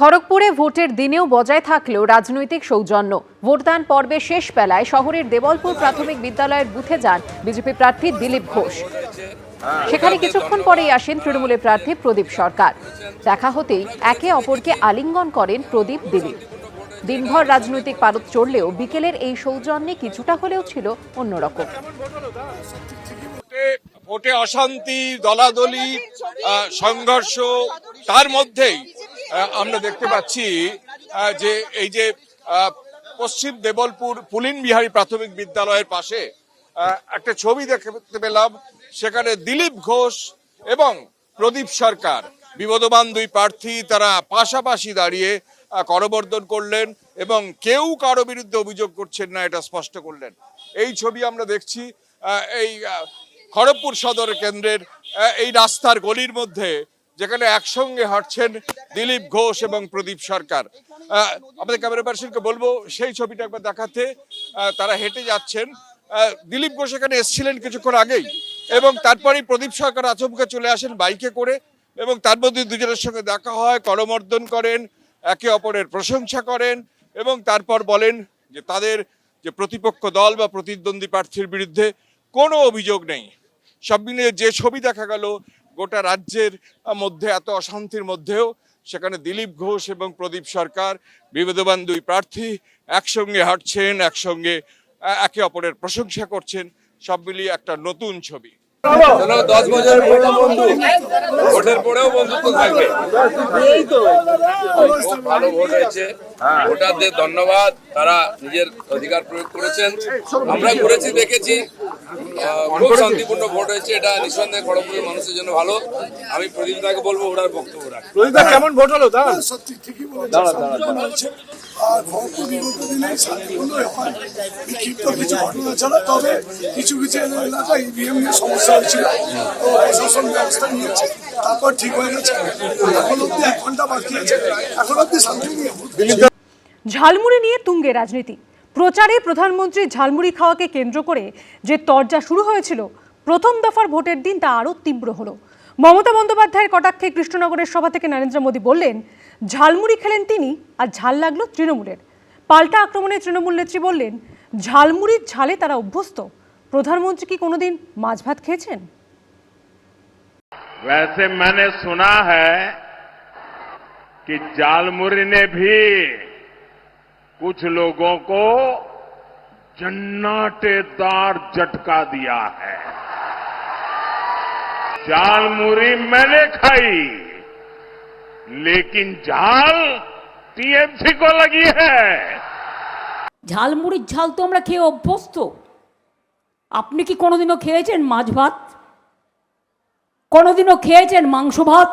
খড়গপুরে ভোটের দিনেও বজায় থাকলেও রাজনৈতিক সৌজন্য। ভোটদান পর্বে শেষ বেলায় শহরের দেবলপুর প্রাথমিক বিদ্যালয়ের বুথে যান বিজেপি প্রার্থী দিলীপ ঘোষ। সেখানে কিছুক্ষণ পরেই আসেন তৃণমূলের প্রার্থী প্রদীপ সরকার। দেখা হতেই একে অপরকে আলিঙ্গন করেন প্রদীপ দিলীপ। দিনভর রাজনৈতিক পারদ চড়লেও বিকেলের এই সৌজন্যে কিছুটা হলেও ছিল অন্যরকম। ভোটে অশান্তি, দলাদলি, সংঘর্ষ, তার মধ্যেই আমরা দেখতে পাচ্ছি যে এই যে পশ্চিম দেবলপুর পুলিন বিহারী প্রাথমিক বিদ্যালয়ের পাশে একটা ছবি দেখতে পেলাম। সেখানে দিলীপ ঘোষ এবং প্রদীপ সরকার, বিবদমান দুই প্রার্থী, তারা পাশাপাশি দাঁড়িয়ে করবর্ধন করলেন এবং কেউ কারো বিরুদ্ধে অভিযোগ করছেন না, এটা স্পষ্ট করলেন। এই ছবি আমরা দেখছি এই খড়গপুর সদর কেন্দ্রের এই রাস্তার গলির মধ্যে, যেখানে একসঙ্গে হাঁটছেন দিলীপ ঘোষ এবং প্রদীপ সরকার। আমাদের ক্যামেরা পার্সনকে বলবো সেই ছবিটা একবার দেখাতে। তারা হেঁটে যাচ্ছেন। দিলীপ ঘোষ এখানে এসেছিলেন কিছুক্ষণ আগেই এবং তারপরেই প্রদীপ সরকার আচমকা চলে আসেন বাইকে করে এবং তার মধ্যে দুজনের সঙ্গে দেখা হয়, করমর্দন করেন, একে অপরের প্রশংসা করেন এবং তারপর বলেন যে তাদের যে প্রতিপক্ষ দল বা প্রতিদ্বন্দ্বী প্রার্থীর বিরুদ্ধে কোনো অভিযোগ নেই। সব মিলিয়ে যে ছবি দেখা গেল, গোটা রাজ্যের মধ্যে এত অশান্তির মধ্যেও সেখানে দিলীপ ঘোষ এবং প্রদীপ সরকার, বিবেদবান দুই প্রার্থী, একসঙ্গে হাঁটছেন, একসঙ্গে একে অপরের প্রশংসা করছেন। সব মিলিয়ে একটা নতুন ছবি। 10 বছরের বন্ধু, ভোটের পরেও বন্ধুত্ব থাকবে। খুব ভালো ভোট হয়েছে, ভোটারদের ধন্যবাদ, তারা নিজের অধিকার প্রয়োগ করেছেন, আমরা করেছি, দেখেছি। খুব শান্তিপূর্ণ ভোট হয়েছে, এটা নিঃসন্দেহে খড়গপুরের মানুষের জন্য ভালো। আমি প্রদীপ দাকে বলবো ওনার বক্তব্য রাখতে। প্রদীপ দা, কেমন ভোট হলো? সত্যি ঠিকই বলেছেন। আর ভোট বিগত দিনে শান্তিপূর্ণ হয়, বিক্ষিপ্ত কিছু ঘটনা ছাড়া। তবে কিছু কিছু এলাকায় ইভিএম নিয়ে সমস্যা হয়েছিল, তো প্রশাসন ব্যবস্থা নিয়েছে, তারপর ঠিক হয়ে গেছে। এখন অব্দি 1 ঘন্টা বাকি আছে, এখন অব্দি শান্তি নিয়ে। ঝালমুড়ি নিয়ে তুঙ্গে রাজনীতি। প্রচারে প্রধানমন্ত্রী ঝালমুড়ি খাওয়াকে কেন্দ্র করে যে তরজা শুরু হয়েছিল প্রথম দফার ভোটের দিন, তা আরও তীব্র হলো। মমতা বন্দ্যোপাধ্যায়ের কটাক্ষে কৃষ্ণনগরের সভা থেকে নরেন্দ্র মোদী বললেন ঝালমুড়ি খেলেন তিনি আর ঝাল লাগলো তৃণমূলের। পাল্টা আক্রমণে তৃণমূল নেত্রী বললেন ঝালমুড়ির ঝালে তারা অভ্যস্ত। প্রধানমন্ত্রী কি কোনোদিন মাছ ভাত খেয়েছেন? वैसे मैंने सुना है कि झालमुरी ने भी कुछ लोगों को जन्नाटेदार झटका दिया है। झालमुरी मैंने खाई, लेकिन झाल टीएमसी को लगी है। ঝালমুড়ির ঝাল তো আমরা খেয়ে অভ্যস্ত। আপনি কি কোনোদিনও খেয়েছেন মাছ ভাত? কোনোদিনও খেয়েছেন মাংস ভাত?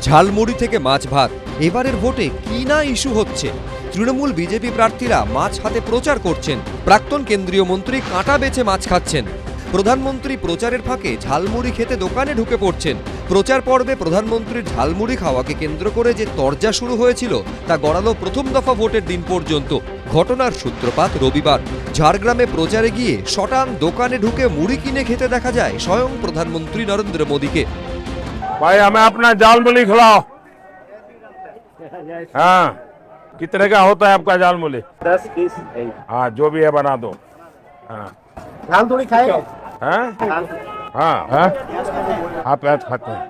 ঝালমুড়ি থেকে মাছ ভাত, এবারের ভোটে কি না ইস্যু হচ্ছে। তৃণমূল বিজেপি প্রার্থীরা মাছ হাতে প্রচার করছেন, প্রাক্তন কেন্দ্রীয় মন্ত্রী কাঁটা বেছে মাছ খাচ্ছেন, প্রধানমন্ত্রী প্রচারের ফাঁকে ঝালমুড়ি খেতে দোকানে ঢুকে পড়ছেন। প্রচার পর্বে প্রধানমন্ত্রীর ঝালমুড়ি খাওয়াকে কেন্দ্র করে যে তরজা শুরু হয়েছিল তা গড়ালো প্রথম দফা ভোটের দিন পর্যন্ত। ঘটনার সূত্রপাত রবিবার। ঝাড়গ্রামে প্রচারে গিয়ে শটান দোকানে ঢুকে মুড়ি কিনে খেতে দেখা যায় স্বয়ং প্রধানমন্ত্রী নরেন্দ্র মোদীকে। भाई हमें अपना झालमुड़ी खिलाओ। हाँ, कितने का होता है आपका झालमुड़ी? 10 पीस। हाँ, जो भी है बना दो। हाँ, ঝাল थोड़ी खाएगा? हाँ, हाँ, हाँ, आप ऐसा खाते हैं,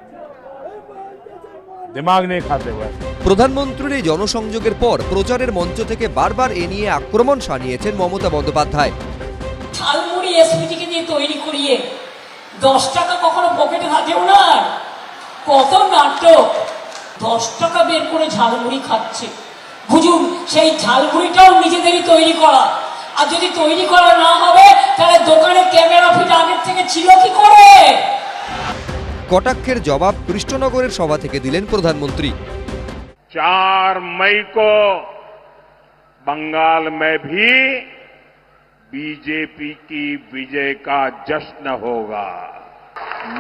दिमाग नहीं खाते हुए। প্রধানমন্ত্রীর এই জনসংযোগের পর প্রচারের মঞ্চ থেকে বারবার এ নিয়ে আক্রমণ সানিয়েছেন মমতা বন্দ্যোপাধ্যায়। ঝালমুড়ি এসপিটিকে দিয়ে তৈরি করিয়ে 10 টাকা কখনো পকেটে থাকেও না। কত নাটক! 10 টাকা বের করে ঝালমুড়ি খাচ্ছে। বুঝুন, সেই ঝালমুড়িটাও নিজেদেরই তৈরি করা। আর যদি তৈরি করা না হবে তাহলে দোকানে ক্যামেরা ফিট আগের থেকে ছিল কি করে? কটাক্ষের জবাব কৃষ্ণনগরের সভা থেকে দিলেন প্রধানমন্ত্রী। 4 मई को बंगाल में भी बीजेपी की विजय का जश्न होगा।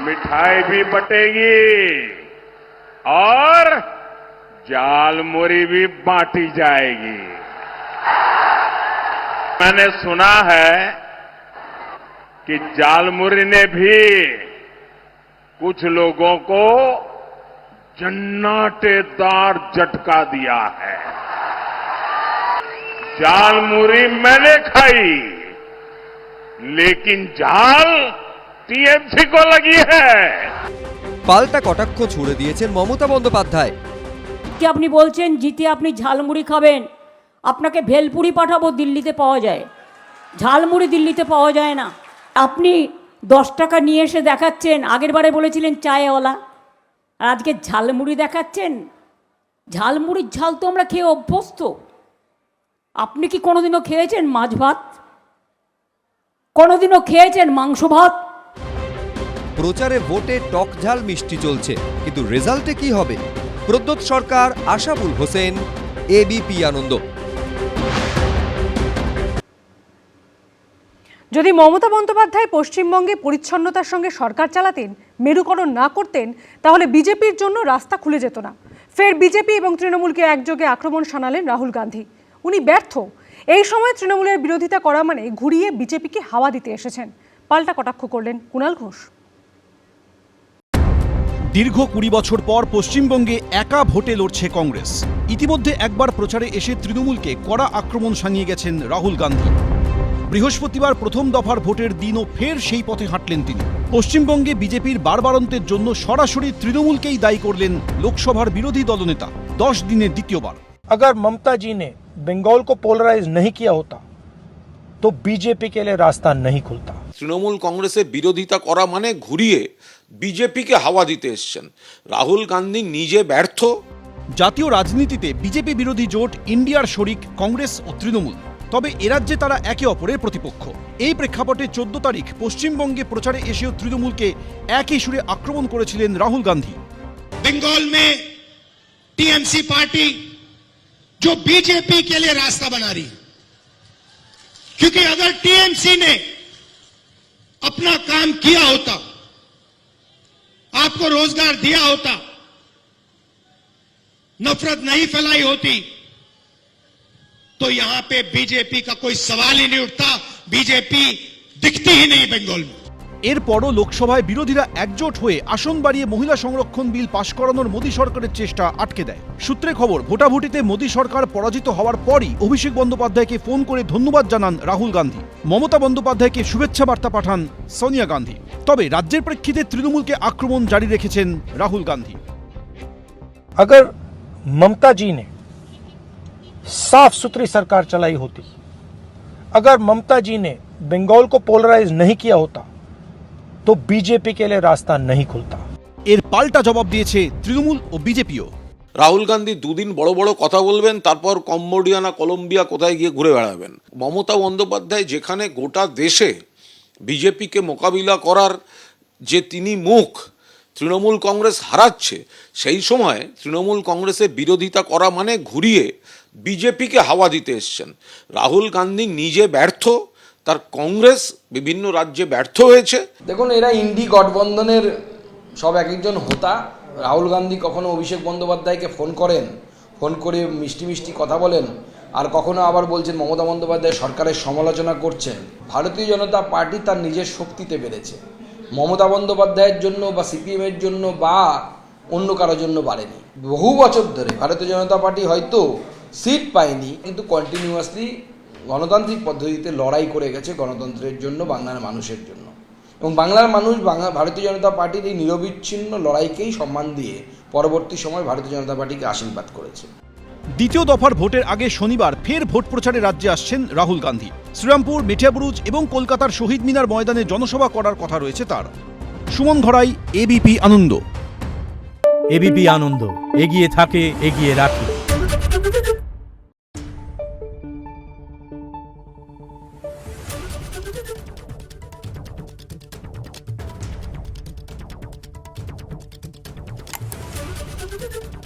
मिठाई भी बटेगी और झालमुड़ी भी बांटी जाएगी। मैंने सुना है कि झालमुड़ी ने भी कुछ लोगों को जन्नाटेदार झटका दिया है। झालमुरी मैंने खाई, लेकिन झाल टीएमसी को लगी है। পাল্টা কটাক্ষ ছুড়ে দিয়েছেন মমতা বন্দ্যোপাধ্যায়। কি আপনি বলছেন জিতে আপনি ঝালমুড়ি খাবেন, আপনাকে ভেলপুরি পাঠাবো, দিল্লিতে পাওয়া যায়, ঝালমুড়ি দিল্লিতে পাওয়া যায় না। আপনি 10 টাকা নিয়ে এসে দেখাচ্ছেন, আগের বারে বলেছিলেন চায়ওয়ালা, আর আজকে ঝালমুড়ি দেখাচ্ছেন। ঝালমুড়ির ঝাল তো আমরা খেয়ে অভ্যস্ত। আপনি কি কোনোদিনও খেয়েছেন মাছ ভাত? কোনোদিনও খেয়েছেন মাংস ভাত? প্রচারে ভোটে টক ঝাল মিষ্টি চলছে, কিন্তু রেজাল্টে কি হবে? প্রদ্যোৎ সরকার, আশাবুল হোসেন, এবিপি আনন্দ। যদি মমতা বন্দ্যোপাধ্যায় পশ্চিমবঙ্গে পরিচ্ছন্নতার সঙ্গে সরকার চালাতেন, মেরুকরণ না করতেন, তাহলে বিজেপির জন্য রাস্তা খুলে যেত না। ফের বিজেপি এবং তৃণমূলকে একযোগে আক্রমণ শানালেন রাহুল গান্ধী। উনি ব্যর্থ। এই সময় তৃণমূলের বিরোধিতা করা মানে ঘুরিয়ে বিজেপিকে হাওয়া দিতে এসেছেন। পাল্টা কটাক্ষ করলেন কুণাল ঘোষ। দীর্ঘ 20 বছর পর পশ্চিমবঙ্গে একা ভোটে লড়ছে কংগ্রেস। ইতিমধ্যে একবার প্রচারে এসে তৃণমূলকে কড়া আক্রমণ শানিয়ে গেছেন রাহুল গান্ধী। বৃহস্পতিবার প্রথম দফার ভোটের দিনও ফের সেই পথে হাঁটলেন তিনি। পশ্চিমবঙ্গে বিজেপির বাড়বাড়ন্তের জন্য সরাসরি তৃণমূলকেই দায়ী করলেন লোকসভার বিরোধী দলনেতা। 10 দিনে দ্বিতীয়বার। अगर ममता जी ने बंगाल को पोलराइज नहीं किया होता तो बीजेपी के लिए रास्ता नहीं खुलता। তৃণমূল কংগ্রেসের বিরোধিতা করা মানে ঘুরিয়ে বিজেপিকে হাওয়া দিতে এসছেন। রাহুল গান্ধী নিজে ব্যর্থ। জাতীয় রাজনীতিতে বিজেপি বিরোধী জোট ইন্ডিয়ার শরিক কংগ্রেস ও তৃণমূল, তবে এরাজ্যে তারা একে অপরের প্রতিপক্ষ। এই প্রেক্ষাপটে 14 তারিখ পশ্চিমবঙ্গে প্রচারে এসেও তৃণমূলকে একই সুরে আক্রমণ করেছিলেন রাহুল গান্ধী। बंगाल में टीएमसी पार्टी जो बीजेपी के लिए रास्ता बना रही है, क्योंकि अगर टीएमसी ने अपना काम किया होता, आपको रोजगार दिया होता, नफरत नहीं फैलाई होती, तो यहां पे बीजेपी का कोई सवाल ही नहीं उठता। बीजेपी दिखती ही नहीं बंगाल में। এরপরও লোকসভায় বিরোধীরা একজোট হয়ে আসন বাড়িয়ে মহিলা সংরক্ষণ বিল পাশ করানোর মোদী সরকারের চেষ্টা আটকে দেয়। সূত্রে খবর, ভোটাভুটিতে মোদী সরকার পরাজিত হওয়ার পরই অভিষেক বন্দ্যোপাধ্যায়কে ফোন করে ধন্যবাদ জানান রাহুল গান্ধী। মমতা বন্দ্যোপাধ্যায়কে শুভেচ্ছা বার্তা পাঠান সোনিয়া গান্ধী। তবে রাজ্যের প্রেক্ষিতে তৃণমূলকে আক্রমণ জারি রেখেছেন রাহুল গান্ধী। अगर ममता जी ने साफ सुथरी सरकार चलाई होती, अगर ममता जी ने बंगाल को पोलराइज नहीं किया होता तो बीजेपी के लिए रास्ता नहीं खुलता। এর পাল্টা জবাব দিয়েছে তৃণমূল ও বিজেপিও। রাহুল গান্ধী দুদিন বড় বড় কথা বলবেন, তারপর কম্বোডিয়া না কলম্বিয়া কোথায় গিয়ে ঘুরে বেড়াবেন। মমতা বন্দ্যোপাধ্যায় যেখানে গোটা দেশে বিজেপিকে মোকাবিলা করার যে তিনি মুখ, তৃণমূল কংগ্রেস হারাচ্ছে, সেই সময় তৃণমূল কংগ্রেসের বিরোধিতা করা মানে ঘুরিয়ে বিজেপিকে হাওয়া দিতে এসছেন। রাহুল গান্ধী নিজে ব্যর্থ, তার কংগ্রেস বিভিন্ন রাজ্যে ব্যর্থ হয়েছে। দেখুন, এরা ইন্ডি গঠবন্ধনের সব এক একজন হোতা। রাহুল গান্ধী কখনো অভিষেক বন্দ্যোপাধ্যায়কে ফোন করেন, ফোন করে মিষ্টি মিষ্টি কথা বলেন, আর কখনো আবার বলছেন মমতা বন্দ্যোপাধ্যায় সরকারের সমালোচনা করছেন। ভারতীয় জনতা পার্টি তার নিজের শক্তিতে বেড়েছে, মমতা বন্দ্যোপাধ্যায়ের জন্য বা সিপিএমের জন্য বা অন্য কারোর জন্য বাড়েনি। বহু বছর ধরে ভারতীয় জনতা পার্টি হয়তো সিট পায়নি, কিন্তু কন্টিনিউয়াসলি গণতান্ত্রিক পদ্ধতিতে লড়াই করে গেছে গণতন্ত্রের জন্য, বাংলার মানুষের জন্য। এবং বাংলার মানুষ ভারতীয় জনতা পার্টির এই নিরবিচ্ছিন্ন লড়াইকেই সম্মান দিয়ে পরবর্তী সময় ভারতীয় জনতা পার্টিকে আশীর্বাদ করেছে। দ্বিতীয় দফার ভোটের আগে শনিবার ফের ভোট প্রচারে রাজ্যে আসছেন রাহুল গান্ধী। শ্রীরামপুর, মেটিয়াবুরুজ এবং কলকাতার শহীদ মিনার ময়দানে জনসভা করার কথা রয়েছে তার। সুমন ঘড়াই, এবিপি আনন্দ। এবিপি আনন্দ, এগিয়ে থাকে, এগিয়ে রাখে। Thank you.